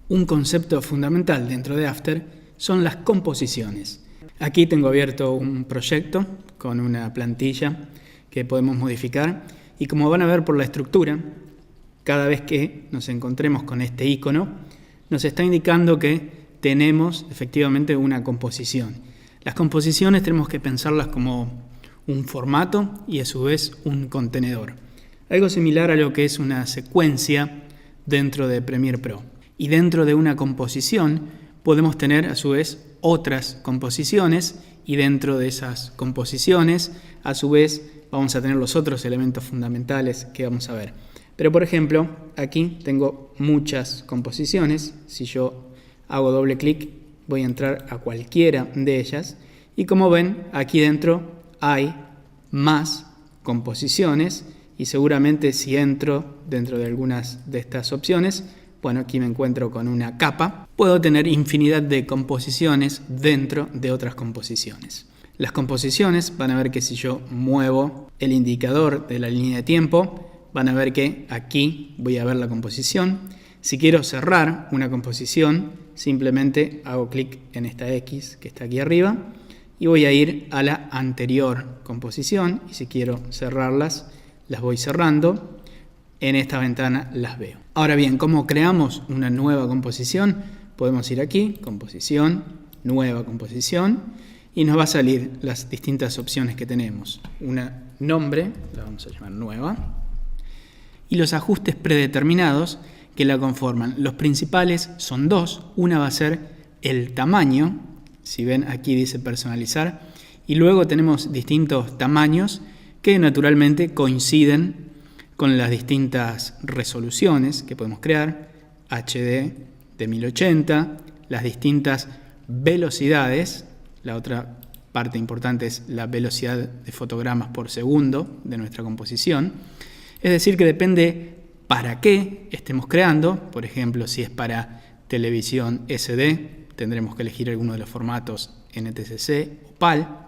Un concepto fundamental dentro de After son las composiciones. Aquí tengo abierto un proyecto con una plantilla que podemos modificar y como van a ver por la estructura, cada vez que nos encontremos con este icono, nos está indicando que tenemos efectivamente una composición. Las composiciones tenemos que pensarlas como un formato y a su vez un contenedor. Algo similar a lo que es una secuencia dentro de Premiere Pro. Y dentro de una composición podemos tener a su vez otras composiciones y dentro de esas composiciones a su vez vamos a tener los otros elementos fundamentales que vamos a ver. Pero por ejemplo, aquí tengo muchas composiciones. Si yo hago doble clic, voy a entrar a cualquiera de ellas. Y como ven, aquí dentro hay más composiciones. Y seguramente si entro dentro de algunas de estas opciones, bueno, aquí me encuentro con una capa, puedo tener infinidad de composiciones dentro de otras composiciones. Las composiciones, van a ver que si yo muevo el indicador de la línea de tiempo, van a ver que aquí voy a ver la composición. Si quiero cerrar una composición, simplemente hago clic en esta X que está aquí arriba y voy a ir a la anterior composición. Y si quiero cerrarlas, las voy cerrando. En esta ventana las veo. Ahora bien, ¿cómo creamos una nueva composición? Podemos ir aquí, composición, nueva composición, y nos va a salir las distintas opciones que tenemos. Una nombre, la vamos a llamar nueva, y los ajustes predeterminados que la conforman. Los principales son dos. Una va a ser el tamaño, si ven aquí dice personalizar, y luego tenemos distintos tamaños que naturalmente coinciden con las distintas resoluciones que podemos crear, HD de 1080, las distintas velocidades, la otra parte importante es la velocidad de fotogramas por segundo de nuestra composición, es decir que depende para qué estemos creando. Por ejemplo, si es para televisión SD, tendremos que elegir alguno de los formatos NTSC o PAL.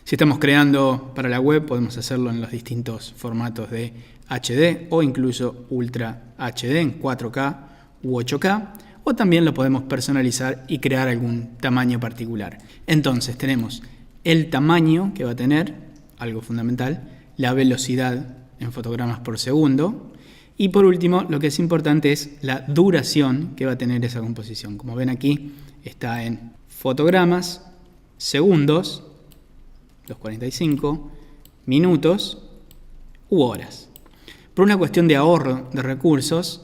Si estamos creando para la web, podemos hacerlo en los distintos formatos de HD o incluso Ultra HD en 4K u 8K, o también lo podemos personalizar y crear algún tamaño particular. Entonces tenemos el tamaño que va a tener, algo fundamental, la velocidad en fotogramas por segundo y por último lo que es importante es la duración que va a tener esa composición. Como ven aquí está en fotogramas, segundos, los 45, minutos u horas. Por una cuestión de ahorro de recursos,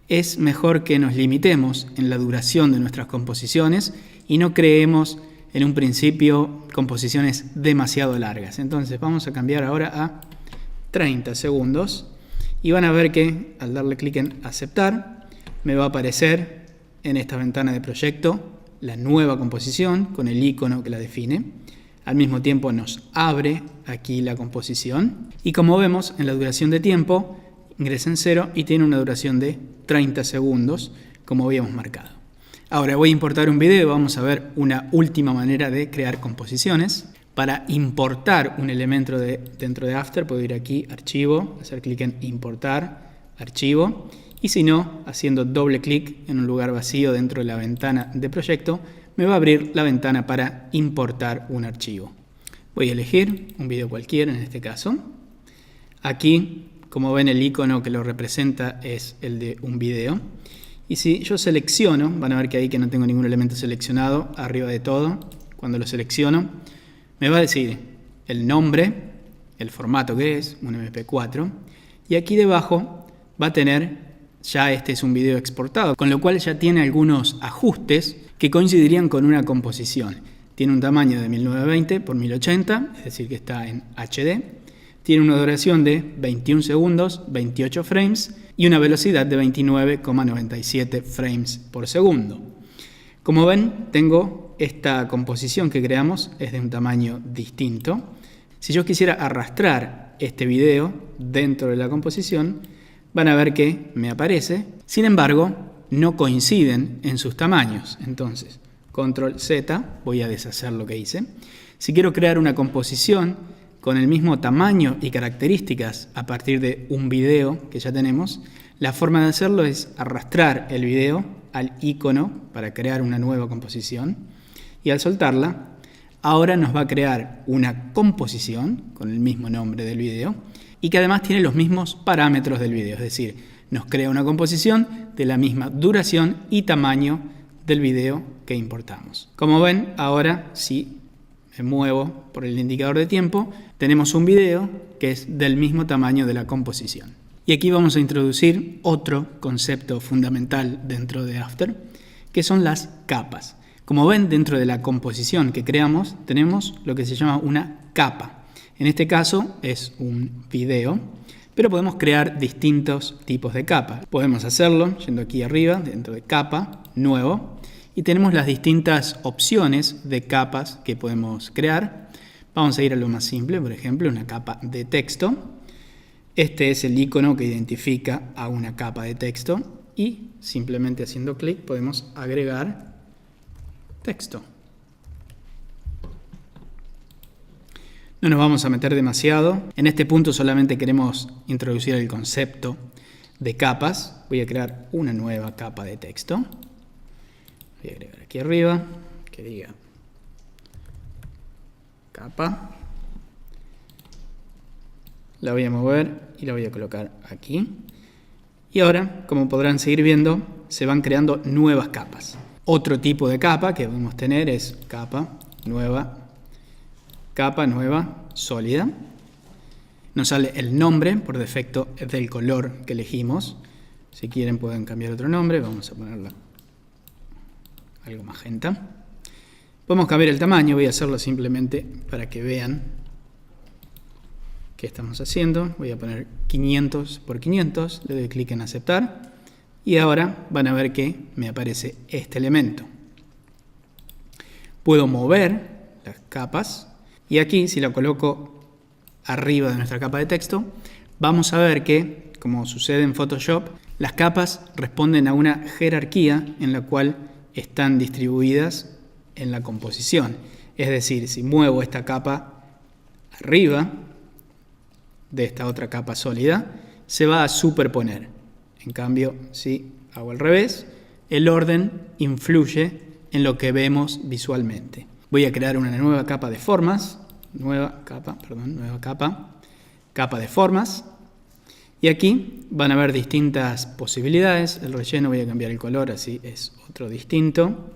es mejor que nos limitemos en la duración de nuestras composiciones y no creemos en un principio composiciones demasiado largas. Entonces vamos a cambiar ahora a 30 segundos y van a ver que al darle clic en aceptar me va a aparecer en esta ventana de proyecto la nueva composición con el icono que la define. Al mismo tiempo nos abre aquí la composición y como vemos en la duración de tiempo ingresa en 0 y tiene una duración de 30 segundos como habíamos marcado. Ahora voy a importar un video y vamos a ver una última manera de crear composiciones. Para importar un elemento dentro de After puedo ir aquí, archivo, hacer clic en importar, archivo y si no, haciendo doble clic en un lugar vacío dentro de la ventana de proyecto, me va a abrir la ventana para importar un archivo. Voy a elegir un video cualquiera en este caso. Aquí, como ven, el icono que lo representa es el de un video. Y si yo selecciono, van a ver que ahí que no tengo ningún elemento seleccionado, arriba de todo, cuando lo selecciono, me va a decir el nombre, el formato que es, un MP4, y aquí debajo va a tener, ya este es un video exportado, con lo cual ya tiene algunos ajustes que coincidirían con una composición. Tiene un tamaño de 1920 por 1080, es decir que está en HD. Tiene una duración de 21 segundos, 28 frames y una velocidad de 29,97 frames por segundo. Como ven, tengo esta composición que creamos, es de un tamaño distinto. Si yo quisiera arrastrar este video dentro de la composición, van a ver que me aparece. Sin embargo, no coinciden en sus tamaños. Entonces, control Z, voy a deshacer lo que hice. Si quiero crear una composición con el mismo tamaño y características a partir de un video que ya tenemos, La forma de hacerlo es arrastrar el video al icono para crear una nueva composición y al soltarla, ahora nos va a crear una composición con el mismo nombre del video y que además tiene los mismos parámetros del video, es decir, nos crea una composición de la misma duración y tamaño del video que importamos. Como ven, ahora si me muevo por el indicador de tiempo, tenemos un video que es del mismo tamaño de la composición. Y aquí vamos a introducir otro concepto fundamental dentro de After, que son las capas. Como ven, dentro de la composición que creamos, tenemos lo que se llama una capa. En este caso es un video, pero podemos crear distintos tipos de capas. Podemos hacerlo yendo aquí arriba, dentro de capa, nuevo, y tenemos las distintas opciones de capas que podemos crear. Vamos a ir a lo más simple, por ejemplo, una capa de texto. Este es el icono que identifica a una capa de texto y simplemente haciendo clic podemos agregar texto. No nos vamos a meter demasiado. En este punto solamente queremos introducir el concepto de capas. Voy a crear una nueva capa de texto. Voy a agregar aquí arriba que diga capa. La voy a mover y la voy a colocar aquí. Y ahora, como podrán seguir viendo, se van creando nuevas capas. Otro tipo de capa que podemos tener es capa nueva, sólida. Nos sale el nombre por defecto del color que elegimos. Si quieren pueden cambiar otro nombre. Vamos a ponerla algo magenta. Podemos cambiar el tamaño. Voy a hacerlo simplemente para que vean qué estamos haciendo. Voy a poner 500 por 500. Le doy clic en aceptar. Y ahora van a ver que me aparece este elemento. Puedo mover las capas. Y aquí, si la coloco arriba de nuestra capa de texto, vamos a ver que, como sucede en Photoshop, las capas responden a una jerarquía en la cual están distribuidas en la composición. Es decir, si muevo esta capa arriba de esta otra capa sólida, se va a superponer. En cambio, si hago al revés, el orden influye en lo que vemos visualmente. Voy a crear una nueva capa de formas, capa de formas, y aquí van a ver distintas posibilidades. El relleno voy a cambiar el color, así es otro distinto.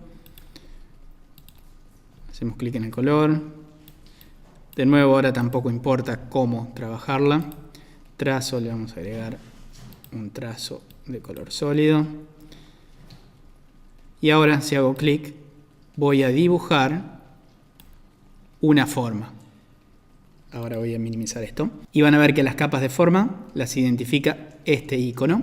Hacemos clic en el color. De nuevo, ahora tampoco importa cómo trabajarla. Trazo, le vamos a agregar un trazo de color sólido. Y ahora, si hago clic, voy a dibujar una forma. Ahora voy a minimizar esto. Y van a ver que las capas de forma las identifica este icono.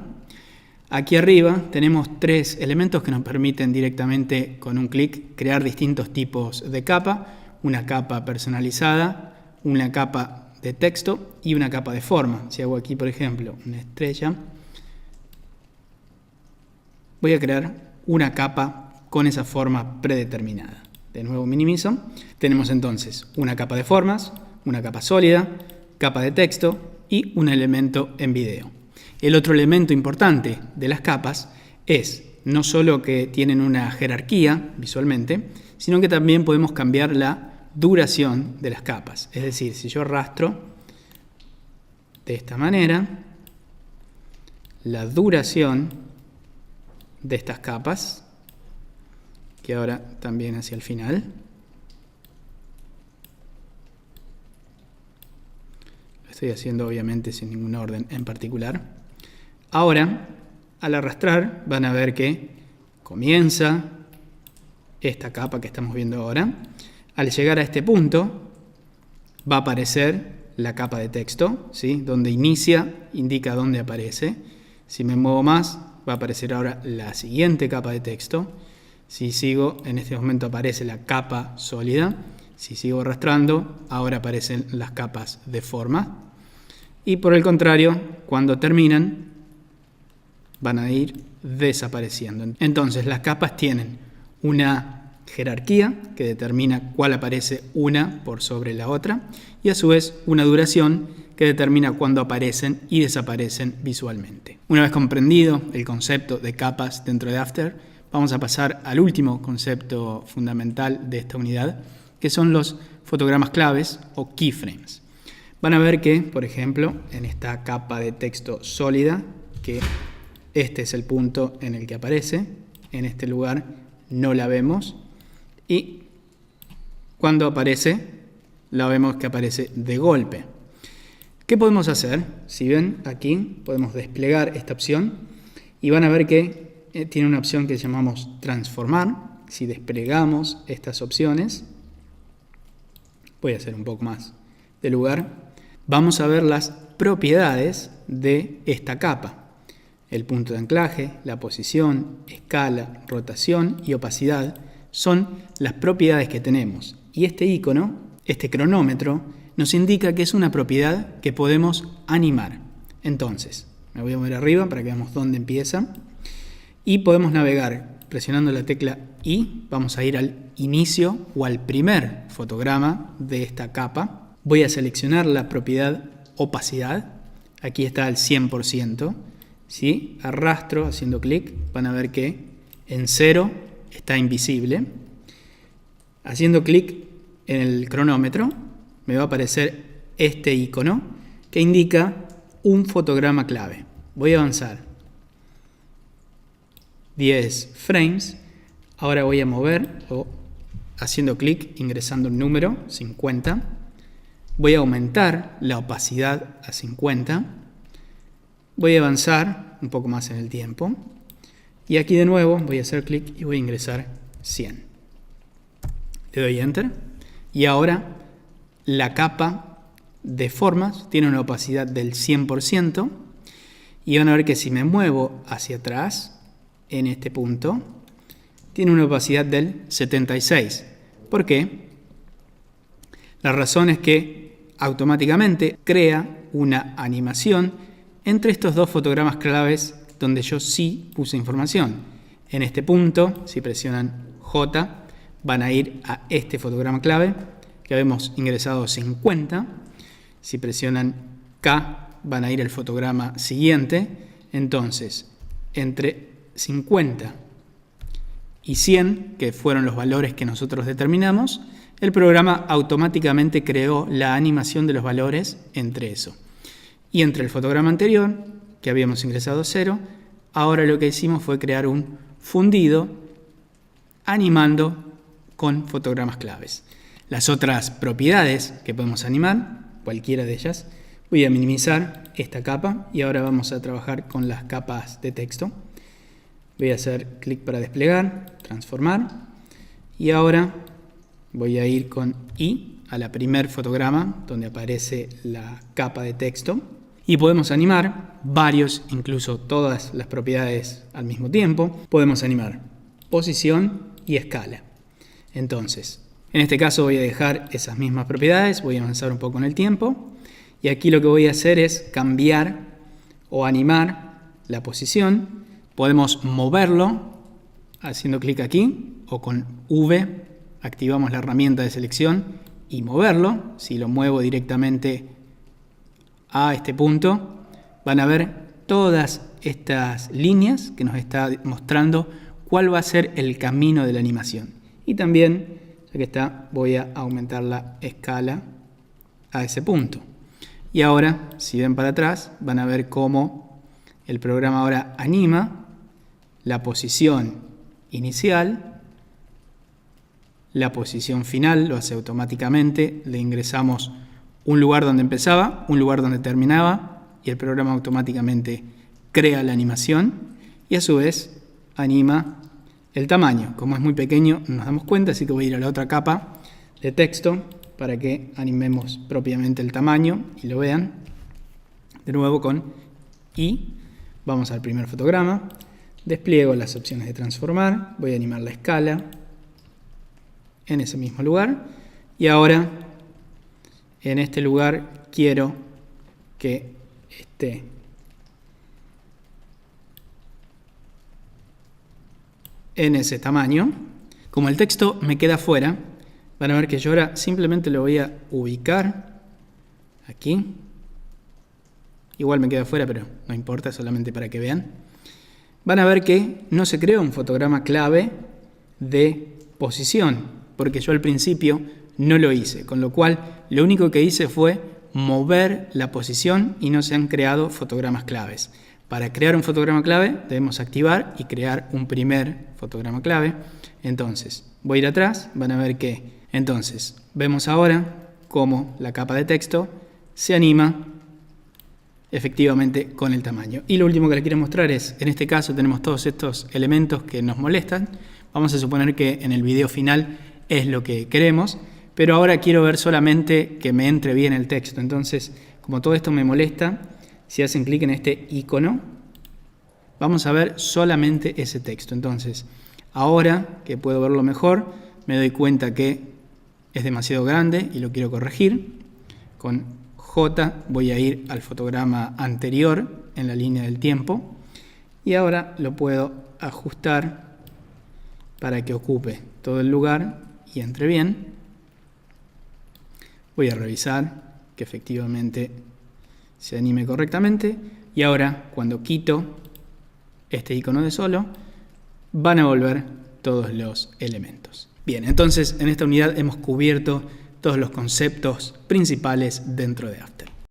Aquí arriba tenemos tres elementos que nos permiten directamente con un clic crear distintos tipos de capa. Una capa personalizada, una capa de texto y una capa de forma. Si hago aquí, por ejemplo, una estrella, voy a crear una capa con esa forma predeterminada. De nuevo minimizo. Tenemos entonces una capa de formas, una capa sólida, capa de texto y un elemento en video. El otro elemento importante de las capas es no solo que tienen una jerarquía visualmente, sino que también podemos cambiar la duración de las capas. Es decir, si yo arrastro de esta manera, la duración de estas capas, que ahora también hacia el final, lo estoy haciendo obviamente sin ningún orden en particular. Ahora, al arrastrar, van a ver que comienza esta capa que estamos viendo ahora. Al llegar a este punto, va a aparecer la capa de texto, ¿sí? Donde inicia, indica dónde aparece. Si me muevo más, va a aparecer ahora la siguiente capa de texto. Si sigo, en este momento aparece la capa sólida. Si sigo arrastrando, ahora aparecen las capas de forma. Y por el contrario, cuando terminan, van a ir desapareciendo. Entonces, las capas tienen una jerarquía que determina cuál aparece una por sobre la otra y a su vez una duración que determina cuándo aparecen y desaparecen visualmente. Una vez comprendido el concepto de capas dentro de After, vamos a pasar al último concepto fundamental de esta unidad, que son los fotogramas claves o keyframes. Van a ver que, por ejemplo, en esta capa de texto sólida, que este es el punto en el que aparece, en este lugar no la vemos, y cuando aparece, la vemos que aparece de golpe. ¿Qué podemos hacer? Si ven, aquí podemos desplegar esta opción y van a ver que tiene una opción que llamamos transformar. Si desplegamos estas opciones, voy a hacer un poco más de lugar, vamos a ver las propiedades de esta capa. El punto de anclaje, la posición, escala, rotación y opacidad son las propiedades que tenemos. Y este icono, este cronómetro, nos indica que es una propiedad que podemos animar. Entonces, me voy a mover arriba para que veamos dónde empieza. Y podemos navegar presionando la tecla I. Vamos a ir al inicio o al primer fotograma de esta capa. Voy a seleccionar la propiedad opacidad. Aquí está al 100%. ¿Sí? Arrastro haciendo clic. Van a ver que en 0 está invisible. Haciendo clic en el cronómetro me va a aparecer este icono que indica un fotograma clave. Voy a avanzar 10 frames. Ahora voy a mover haciendo clic, ingresando el número 50. Voy a aumentar la opacidad a 50. Voy a avanzar un poco más en el tiempo. Y aquí de nuevo voy a hacer clic y voy a ingresar 100. Le doy Enter. Y ahora la capa de formas tiene una opacidad del 100%. Y van a ver que si me muevo hacia atrás, en este punto, tiene una opacidad del 76%. ¿Por qué? La razón es que automáticamente crea una animación entre estos dos fotogramas claves donde yo sí puse información. En este punto, si presionan J, van a ir a este fotograma clave que habíamos ingresado 50. Si presionan K, van a ir al fotograma siguiente. Entonces, entre 50 y 100, que fueron los valores que nosotros determinamos, el programa automáticamente creó la animación de los valores entre eso. Y entre el fotograma anterior, que habíamos ingresado 0, ahora lo que hicimos fue crear un fundido animando con fotogramas claves. Las otras propiedades que podemos animar, cualquiera de ellas, voy a minimizar esta capa y ahora vamos a trabajar con las capas de texto. Voy a hacer clic para desplegar, transformar y ahora voy a ir con I a la primer fotograma donde aparece la capa de texto y podemos animar varios, incluso todas las propiedades al mismo tiempo. Podemos animar posición y escala. Entonces, en este caso voy a dejar esas mismas propiedades, voy a avanzar un poco en el tiempo y aquí lo que voy a hacer es cambiar o animar la posición. Podemos moverlo haciendo clic aquí o con V activamos la herramienta de selección y moverlo. Si lo muevo directamente a este punto, van a ver todas estas líneas que nos está mostrando cuál va a ser el camino de la animación. Y también, ya que está, voy a aumentar la escala a ese punto. Y ahora, si ven para atrás, van a ver cómo el programa ahora anima la posición inicial, la posición final, lo hace automáticamente, le ingresamos un lugar donde empezaba, un lugar donde terminaba y el programa automáticamente crea la animación y a su vez anima el tamaño. Como es muy pequeño no nos damos cuenta, así que voy a ir a la otra capa de texto para que animemos propiamente el tamaño y lo vean. De nuevo con I, vamos al primer fotograma, despliego las opciones de transformar, voy a animar la escala en ese mismo lugar y ahora en este lugar quiero que esté en ese tamaño. Como el texto me queda fuera, van a ver que yo ahora simplemente lo voy a ubicar aquí. Igual me queda fuera, pero no importa, solamente para que vean. Van a ver que no se creó un fotograma clave de posición, porque yo al principio no lo hice, con lo cual lo único que hice fue mover la posición y no se han creado fotogramas claves. Para crear un fotograma clave debemos activar y crear un primer fotograma clave. Entonces, voy a ir atrás, van a ver que entonces vemos ahora cómo la capa de texto se anima efectivamente con el tamaño. Y lo último que les quiero mostrar es, en este caso tenemos todos estos elementos que nos molestan. Vamos a suponer que en el video final es lo que queremos, pero ahora quiero ver solamente que me entre bien el texto. Entonces, como todo esto me molesta, si hacen clic en este icono, vamos a ver solamente ese texto. Entonces, ahora que puedo verlo mejor, me doy cuenta que es demasiado grande y lo quiero corregir. Con J voy a ir al fotograma anterior en la línea del tiempo y ahora lo puedo ajustar para que ocupe todo el lugar y entre bien. Voy a revisar que efectivamente se anime correctamente y ahora cuando quito este icono de solo van a volver todos los elementos. Bien, entonces en esta unidad hemos cubierto todos los conceptos principales dentro de After.